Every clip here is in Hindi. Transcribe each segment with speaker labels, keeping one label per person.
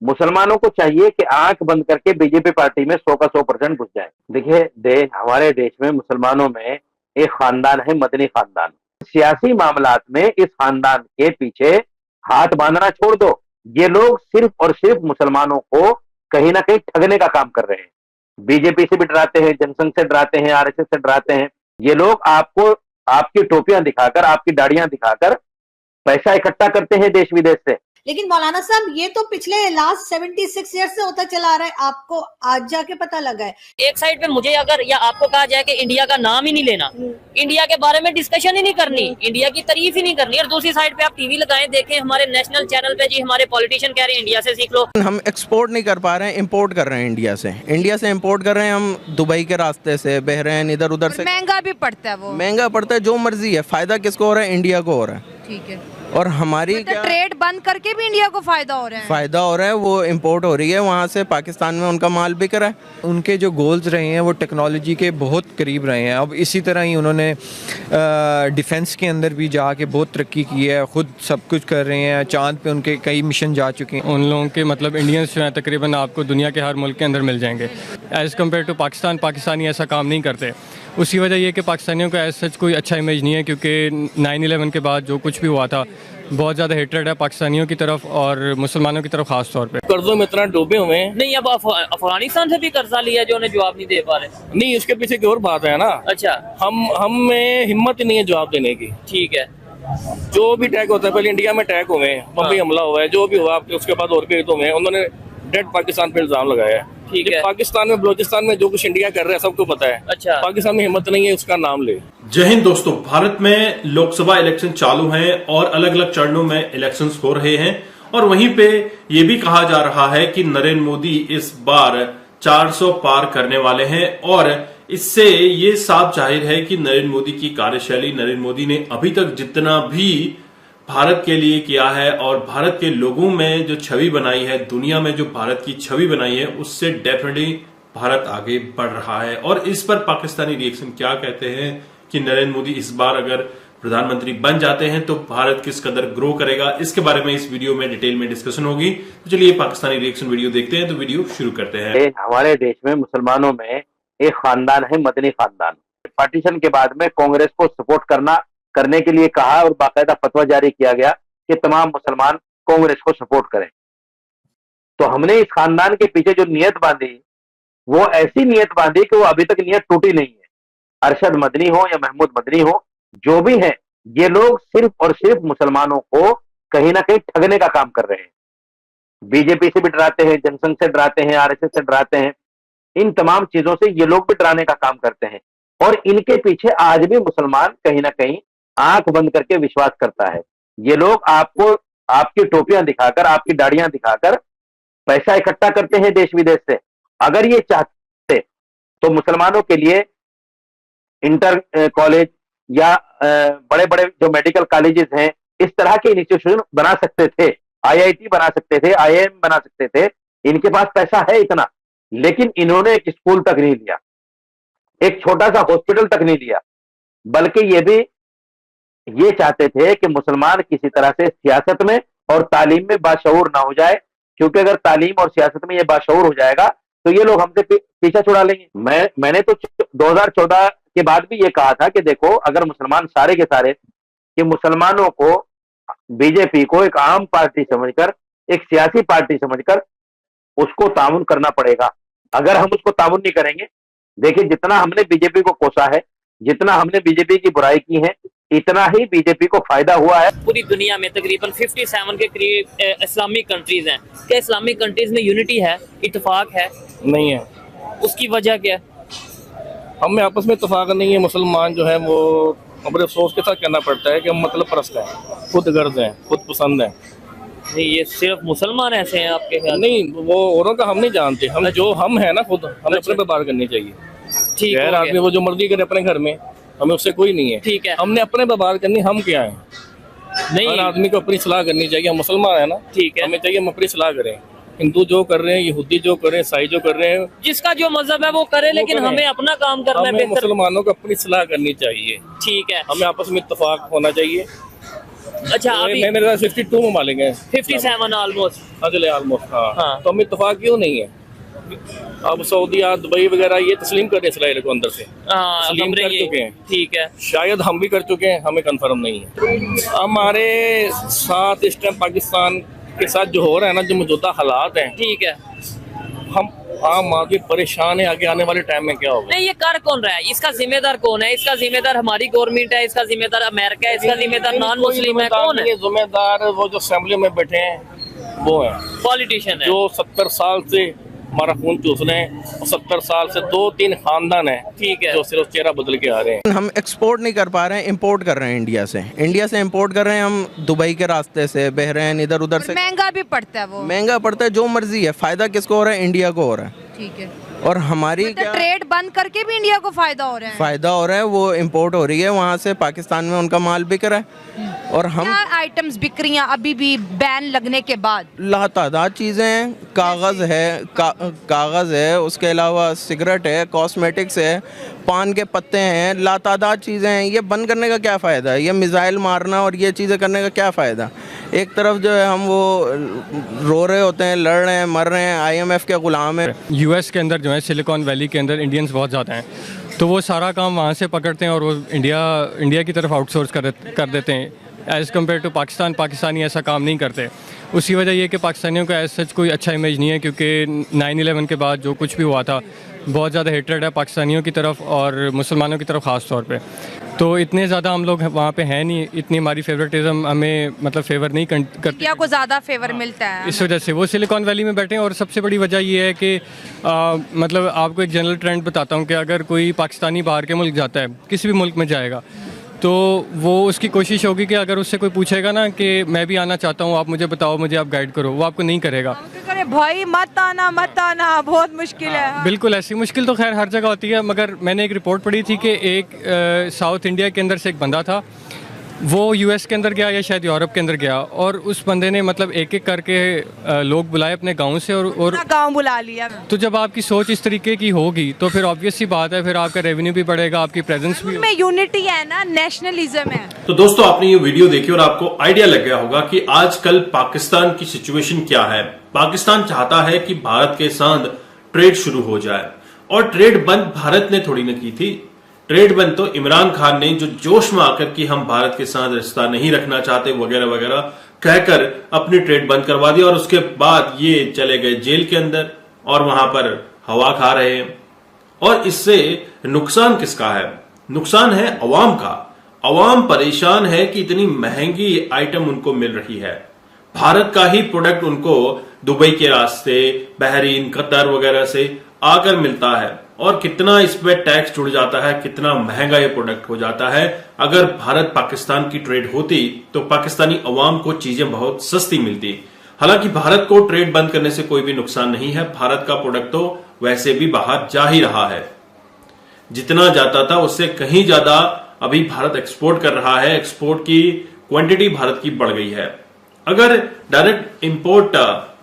Speaker 1: मुसलमानों को चाहिए कि आंख बंद करके बीजेपी पार्टी में 100 का 100% घुस जाए। देखिए, हमारे देश में मुसलमानों में एक खानदान है, मदनी खानदान। सियासी मामलात में इस खानदान के पीछे हाथ बांधना छोड़ दो। ये लोग सिर्फ और सिर्फ मुसलमानों को कहीं ना कहीं ठगने का काम कर रहे हैं। बीजेपी से भी डराते हैं, जनसंघ से डराते हैं, आरएसएस से डराते हैं। ये लोग आपको आपकी टोपियां दिखाकर, आपकी दाढ़ियां दिखाकर पैसा इकट्ठा करते हैं देश विदेश से।
Speaker 2: लेकिन मौलाना साहब, ये तो पिछले लास्ट 76 ईयर से होता चला आ रहा है, आपको आज जाके पता लगा है।
Speaker 3: एक साइड पे मुझे अगर या आपको कहा जाए कि इंडिया का नाम ही नहीं लेना, इंडिया के बारे में डिस्कशन ही नहीं करनी, इंडिया की तारीफ ही नहीं करनी, और दूसरी साइड पे आप टीवी लगाएं, देखें हमारे नेशनल चैनल पे जी हमारे पॉलिटिशियन कह रहे हैं इंडिया से सीख लो।
Speaker 4: हम एक्सपोर्ट नहीं कर पा रहे हैं, इंपोर्ट कर रहे हैं इंडिया से इंपोर्ट कर रहे हैं हम, दुबई के रास्ते से बह रहे हैं, इधर उधर से।
Speaker 5: महंगा भी पड़ता है, वो महंगा
Speaker 4: पड़ता है, जो मर्जी है। फायदा किसको हो रहा है? इंडिया को हो रहा है।
Speaker 5: ठीक है।
Speaker 4: और हमारी
Speaker 5: मतलब ट्रेड बंद करके भी इंडिया को फायदा हो रहा है,
Speaker 4: वो इंपोर्ट हो रही है वहाँ से, पाकिस्तान में उनका माल बिक रहा है।
Speaker 6: उनके जो गोल्स रहे हैं वो टेक्नोलॉजी के बहुत करीब रहे हैं। अब इसी तरह ही उन्होंने डिफेंस के अंदर भी जाके बहुत तरक्की की है, खुद सब कुछ कर रहे हैं, चांद पे उनके कई मिशन जा चुके हैं।
Speaker 7: उन लोगों के मतलब इंडियंस जो हैं तकरीबन आपको दुनिया के हर मुल्क के अंदर मिल जाएंगे। As compare to Pakistan, Pakistani ऐसा काम नहीं करते। उसकी वजह ये कि पाकिस्तानियों का एज सच कोई अच्छा इमेज नहीं है, क्योंकि 9/11 के बाद जो कुछ भी हुआ था बहुत ज़्यादा हेट्रेड है पाकिस्तानियों की तरफ और मुसलमानों की तरफ खास तौर पे।
Speaker 8: कर्जों में इतना डूबे हुए हैं।
Speaker 3: नहीं, अब अफगानिस्तान से भी कर्जा लिया जो उन्हें जवाब नहीं दे पा रहे।
Speaker 8: नहीं, उसके पीछे की और बात है ना।
Speaker 3: अच्छा,
Speaker 8: हम में हिम्मत ही नहीं है जवाब देने की।
Speaker 3: ठीक है।
Speaker 8: जो भी अटैक होता है, पहले इंडिया में अटैक हुए हैं, बम्बई हमला हुआ है, जो भी हुआ उसके बाद और भी हुए हैं, उन्होंने डेड पाकिस्तान पे इल्जाम लगाया है।
Speaker 3: ठीक है।
Speaker 8: पाकिस्तान में, बलोचिस्तान में जो कुछ इंडिया कर रहा है सबको पता है।
Speaker 3: अच्छा।
Speaker 8: पाकिस्तान में हिम्मत नहीं है उसका नाम ले।
Speaker 9: जय हिंद दोस्तों, भारत में लोकसभा इलेक्शन चालू हैं और अलग अलग चरणों में इलेक्शंस हो रहे हैं, और वहीं पे ये भी कहा जा रहा है कि नरेंद्र मोदी इस बार 400 पार करने वाले हैं, और इससे ये साफ जाहिर है कि नरेंद्र मोदी की कार्यशैली, नरेंद्र मोदी ने अभी तक जितना भी भारत के लिए किया है और भारत के लोगों में जो छवि बनाई है, दुनिया में जो भारत की छवि बनाई है, उससे डेफिनेटली भारत आगे बढ़ रहा है। और इस पर पाकिस्तानी रिएक्शन क्या कहते हैं कि नरेंद्र मोदी इस बार अगर प्रधानमंत्री बन जाते हैं तो भारत किस कदर ग्रो करेगा, इसके बारे में इस वीडियो में डिटेल में डिस्कशन होगी। तो चलिए पाकिस्तानी रिएक्शन वीडियो देखते हैं। तो वीडियो शुरू करते हैं।
Speaker 1: हमारे देश में मुसलमानों में एक खानदान है, मदनी खानदान। पार्टीशन के बाद में कांग्रेस को सपोर्ट करने के लिए कहा और बाकायदा फतवा जारी किया गया कि तमाम मुसलमान कांग्रेस को सपोर्ट करें। तो हमने इस खानदान के पीछे जो नियत बांधी, वो ऐसी नियत बांधी कि वो अभी तक नियत टूटी नहीं है। अरशद मदनी हो या महमूद मदनी हो, जो भी है, ये लोग सिर्फ और सिर्फ मुसलमानों को कहीं ना कहीं ठगने का काम कर रहे हैं। बीजेपी से भी डराते हैं, जनसंघ से डराते हैं, आरएसएस से डराते हैं। इन तमाम चीजों से ये लोग भी डराने का काम करते हैं, और इनके पीछे आज भी मुसलमान कहीं ना कहीं आंख बंद करके विश्वास करता है। ये लोग आपको आपकी टोपियां दिखाकर, आपकी दाढ़ियां दिखाकर पैसा इकट्ठा करते हैं देश विदेश से। अगर ये चाहते तो मुसलमानों के लिए इंटर कॉलेज या बड़े बड़े जो मेडिकल कॉलेजेस हैं, इस तरह के इंस्टीट्यूशन बना सकते थे, आईआईटी बना सकते थे, आईआईएम बना सकते थे। इनके पास पैसा है इतना, लेकिन इन्होंने एक स्कूल तक नहीं लिया, एक छोटा सा हॉस्पिटल तक नहीं लिया, बल्कि ये चाहते थे कि मुसलमान किसी तरह से सियासत में और तालीम में बाशऊर ना हो जाए, क्योंकि अगर तालीम और सियासत में ये बाशऊर हो जाएगा तो ये लोग हमसे पीछा छुड़ा लेंगे। मैंने तो 2014 के बाद भी ये कहा था कि देखो, अगर मुसलमान सारे के सारे, कि मुसलमानों को बीजेपी को एक आम पार्टी समझकर, एक सियासी पार्टी समझकर उसको ताउन करना पड़ेगा। अगर हम उसको ताउन नहीं करेंगे, देखिए जितना हमने बीजेपी को कोसा है, जितना हमने बीजेपी की बुराई की है, इतना ही बीजेपी को फायदा हुआ है।
Speaker 3: पूरी दुनिया में तकरीबन 57 के करीब इस्लामिक कंट्रीज हैं। क्या इस्लामिक कंट्रीज में यूनिटी है, इत्तेफाक है?
Speaker 8: नहीं है।
Speaker 3: उसकी वजह क्या है?
Speaker 8: हमें आपस में इत्तेफाक नहीं है। मुसलमान जो है वो बड़े अफसोस के साथ कहना पड़ता है कि हम मतलब परस्त हैं, खुद गर्ज हैं, खुद पसंद हैं।
Speaker 3: नहीं, ये सिर्फ मुसलमान ऐसे हैं आपके ख्याल?
Speaker 8: नहीं, वो औरों का हम नहीं जानते। हम जो हम है ना, खुद हमें अपने पे बात करनी चाहिए।
Speaker 3: ठीक है,
Speaker 8: आदमी वो जो मर्जी करे अपने घर में, हमें उससे कोई नहीं है।
Speaker 3: ठीक है,
Speaker 8: हमने अपने पे बात करनी। हम क्या है?
Speaker 3: नहीं,
Speaker 8: हर आदमी को अपनी सलाह करनी चाहिए। हम मुसलमान है ना,
Speaker 3: ठीक है,
Speaker 8: हमें चाहिए हम अपनी सलाह करें। हिंदू जो कर रहे हैं, यहूदी जो कर रहे हैं, ईसाई जो कर रहे हैं,
Speaker 3: जिसका जो मजहब है वो करे, लेकिन हमें अपना काम करना है।
Speaker 8: मुसलमानों को अपनी सलाह करनी चाहिए।
Speaker 3: ठीक है,
Speaker 8: हमें आपस में इत्तेफाक होना चाहिए।
Speaker 3: अच्छा अभी
Speaker 8: मेरे पास 52 में मालिक है,
Speaker 3: 57 ऑलमोस्ट।
Speaker 8: चले ऑलमोस्ट।
Speaker 3: हाँ।
Speaker 8: हाँ तो हम इत्तेफाक क्यों नहीं है? अब सऊदीया दुबई वगैरह ये तस्लीम कर दे इसराइल को अंदर से, तस्लीम कर चुके हैं।
Speaker 3: ठीक है,
Speaker 8: शायद हम भी कर चुके हैं, हमें कंफर्म नहीं है। हमारे साथ इस टाइम पाकिस्तान के साथ जो हो रहा है ना, जो मौजूदा हालात हैं,
Speaker 3: ठीक है,
Speaker 8: हम आम आगे परेशान है। आगे आने वाले टाइम में क्या होगा?
Speaker 3: नहीं ये कर कौन रहा है? इसका जिम्मेदार कौन है? इसका जिम्मेदार हमारी गवर्नमेंट है, इसका जिम्मेदार अमेरिका है, इसका जिम्मेदार नॉन मुस्लिम है? कौन है
Speaker 8: जिम्मेदार? वो जो असेंबली में बैठे हैं वो है
Speaker 3: पॉलिटिशियन है,
Speaker 8: जो 70 साल से हमारा खून चूस रहे हैं, और 70 साल से 2-3 खानदान है,
Speaker 3: ठीक है,
Speaker 8: जो सिर्फ चेहरा बदल के आ रहे हैं।
Speaker 4: हम एक्सपोर्ट नहीं कर पा रहे हैं, इंपोर्ट कर रहे हैं इंडिया से इंपोर्ट कर रहे हैं हम दुबई के रास्ते से, बहरीन इधर उधर से।
Speaker 5: महंगा भी पड़ता है, वो
Speaker 4: महंगा पड़ता है, जो मर्जी है, फायदा किसको हो रहा है? इंडिया को हो रहा है।
Speaker 5: ठीक है,
Speaker 4: और हमारी
Speaker 5: मतलब ट्रेड बंद करके भी इंडिया को फायदा हो रहा है।
Speaker 4: फायदा हो रहा है, वो इंपोर्ट हो रही है वहाँ से, पाकिस्तान में उनका माल बिक रहा है और हम
Speaker 5: क्या आइटम्स बिक रही हैं अभी भी बैन लगने के बाद?
Speaker 4: लातादाद चीज़ें हैं, कागज़ है, उसके अलावा सिगरेट है, कॉस्मेटिक्स है, पान के पत्ते हैं, लातादाद चीज़ें हैं। ये बंद करने का क्या फ़ायदा है? ये मिसाइल मारना और ये चीज़ें करने का क्या फ़ायदा? एक तरफ जो है हम वो रो रहे होते हैं, लड़ रहे हैं, मर रहे हैं, IMF के ग़ुलाम हैं।
Speaker 7: US के अंदर जो है सिलिकॉन वैली के अंदर इंडियंस बहुत ज़्यादा हैं, तो वो सारा काम वहाँ से पकड़ते हैं और वो इंडिया की तरफ आउटसोर्स कर देते हैं। एज़ कम्पेयर टू पाकिस्तानी ऐसा काम नहीं करते। उसकी वजह ये कि पाकिस्तानियों का एज सच कोई अच्छा इमेज नहीं है, क्योंकि 9/11 के बाद जो कुछ भी हुआ था, बहुत ज़्यादा हेट्रेड है पाकिस्तानियों की तरफ और मुसलमानों की तरफ ख़ास तौर पे। तो इतने ज़्यादा हम लोग वहाँ पे हैं नहीं, इतनी हमारी फेवरेटिज्म हमें मतलब फेवर नहीं करती,
Speaker 5: इंडिया को ज़्यादा फेवर मिलता है।
Speaker 7: इस वजह से वो सिलिकॉन वैली में बैठे हैं। और सबसे बड़ी वजह ये है कि मतलब आपको एक जनरल ट्रेंड बताता हूँ कि अगर कोई पाकिस्तानी बाहर के मुल्क जाता है, किसी भी मुल्क में जाएगा, तो वो उसकी कोशिश होगी कि अगर उससे कोई पूछेगा ना कि मैं भी आना चाहता हूँ, आप मुझे बताओ, मुझे आप गाइड करो, वो आपको नहीं करेगा।
Speaker 5: भाई मत आना बहुत मुश्किल है।
Speaker 7: बिल्कुल, ऐसी मुश्किल तो खैर हर जगह होती है, मगर मैंने एक रिपोर्ट पढ़ी थी कि एक साउथ इंडिया के अंदर से एक बंदा था, वो US के अंदर गया या शायद यूरोप के अंदर गया, और उस बंदे ने मतलब एक एक करके लोग बुलाए अपने गांव से और
Speaker 5: गांव बुला लिया।
Speaker 7: तो जब आपकी सोच इस तरीके की होगी तो फिर ऑब्वियस सी बात है, फिर आपका रेवेन्यू भी बढ़ेगा, आपकी प्रेजेंस भी।
Speaker 5: में यूनिटी है ना, नेशनलिज्म है।
Speaker 9: तो दोस्तों, आपने ये वीडियो देखी और आपको आइडिया लग गया होगा कि आजकल पाकिस्तान की सिचुएशन क्या है। पाकिस्तान चाहता है कि भारत के साथ ट्रेड शुरू हो जाए, और ट्रेड बंद भारत ने थोड़ी न की थी। ट्रेड बंद तो इमरान खान ने जो जोश में आकर कि हम भारत के साथ रिश्ता नहीं रखना चाहते वगैरह वगैरह कहकर अपनी ट्रेड बंद करवा दी, और उसके बाद ये चले गए जेल के अंदर और वहां पर हवा खा रहे हैं। और इससे नुकसान किसका है? नुकसान है अवाम का। अवाम परेशान है कि इतनी महंगी आइटम उनको मिल रही है, भारत का ही प्रोडक्ट उनको दुबई के रास्ते, बहरीन, कतर वगैरह से आकर मिलता है, और कितना इस पे टैक्स जुड़ जाता है, कितना महंगा ये प्रोडक्ट हो जाता है। अगर भारत पाकिस्तान की ट्रेड होती तो पाकिस्तानी अवाम को चीजें बहुत सस्ती मिलती। हालांकि भारत को ट्रेड बंद करने से कोई भी नुकसान नहीं है, भारत का प्रोडक्ट तो वैसे भी बाहर जा ही रहा है, जितना जाता था उससे कहीं ज्यादा अभी भारत एक्सपोर्ट कर रहा है। एक्सपोर्ट की क्वांटिटी भारत की बढ़ गई है। अगर डायरेक्ट इंपोर्ट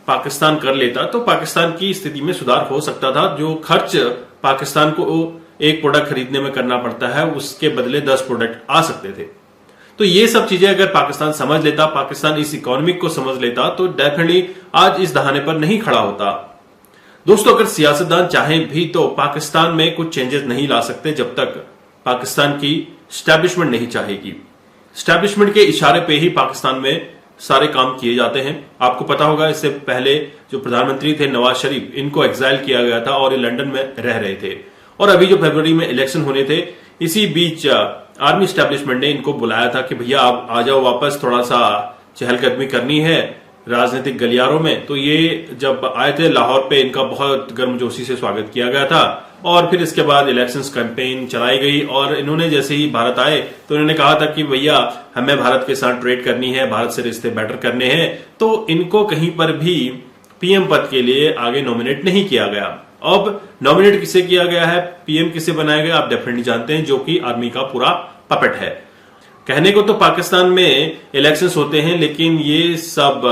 Speaker 9: पाकिस्तान कर लेता तो पाकिस्तान की स्थिति में सुधार हो सकता था। जो खर्च पाकिस्तान को एक प्रोडक्ट खरीदने में करना पड़ता है, उसके बदले 10 प्रोडक्ट आ सकते थे। तो ये सब चीजें अगर पाकिस्तान समझ लेता, पाकिस्तान इस इकोनॉमिक को समझ लेता, तो डेफिनेटली आज इस दहाने पर नहीं खड़ा होता। दोस्तों, अगर सियासतदान चाहें भी तो पाकिस्तान में कुछ चेंजेस नहीं ला सकते जब तक पाकिस्तान की स्टैब्लिशमेंट नहीं चाहेगी। स्टैब्लिशमेंट के इशारे पे ही पाकिस्तान में सारे काम किए जाते हैं। आपको पता होगा, इससे पहले जो प्रधानमंत्री थे नवाज शरीफ, इनको एग्जाइल किया गया था और ये लंदन में रह रहे थे। और अभी जो फरवरी में इलेक्शन होने थे, इसी बीच आर्मी स्टैब्लिशमेंट ने इनको बुलाया था कि भैया आप आ जाओ वापस, थोड़ा सा चहलकदमी करनी है राजनीतिक गलियारों में। तो ये जब आए थे लाहौर पे, इनका बहुत गर्मजोशी से स्वागत किया गया था, और फिर इसके बाद इलेक्शंस कैंपेन चलाई गई। और इन्होंने जैसे ही भारत आए तो इन्होंने कहा था कि भैया हमें भारत के साथ ट्रेड करनी है, भारत से रिश्ते बेटर करने हैं। तो इनको कहीं पर भी पीएम पद के लिए आगे नॉमिनेट नहीं किया गया। अब नॉमिनेट किसे किया गया है, पीएम किसे बनाया गया, आप डेफिनेटली जानते हैं, जो कि आर्मी का पूरा पपेट है। कहने को तो पाकिस्तान में इलेक्शंस होते हैं, लेकिन ये सब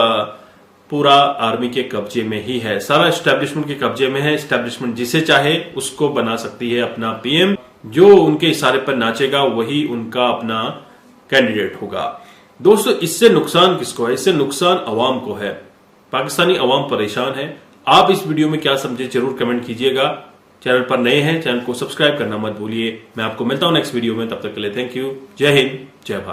Speaker 9: पूरा आर्मी के कब्जे में ही है, सारा एस्टेब्लिशमेंट के कब्जे में है। एस्टेब्लिशमेंट जिसे चाहे उसको बना सकती है अपना पीएम, जो उनके इशारे पर नाचेगा वही उनका अपना कैंडिडेट होगा। दोस्तों इससे नुकसान किसको है? इससे नुकसान अवाम को है। पाकिस्तानी अवाम परेशान है। आप इस वीडियो में क्या समझे जरूर कमेंट कीजिएगा। चैनल पर नए हैं, चैनल को सब्सक्राइब करना मत भूलिए। मैं आपको मिलता हूं नेक्स्ट वीडियो में, तब तक के लिए थैंक यू। जय हिंद, जय भारत।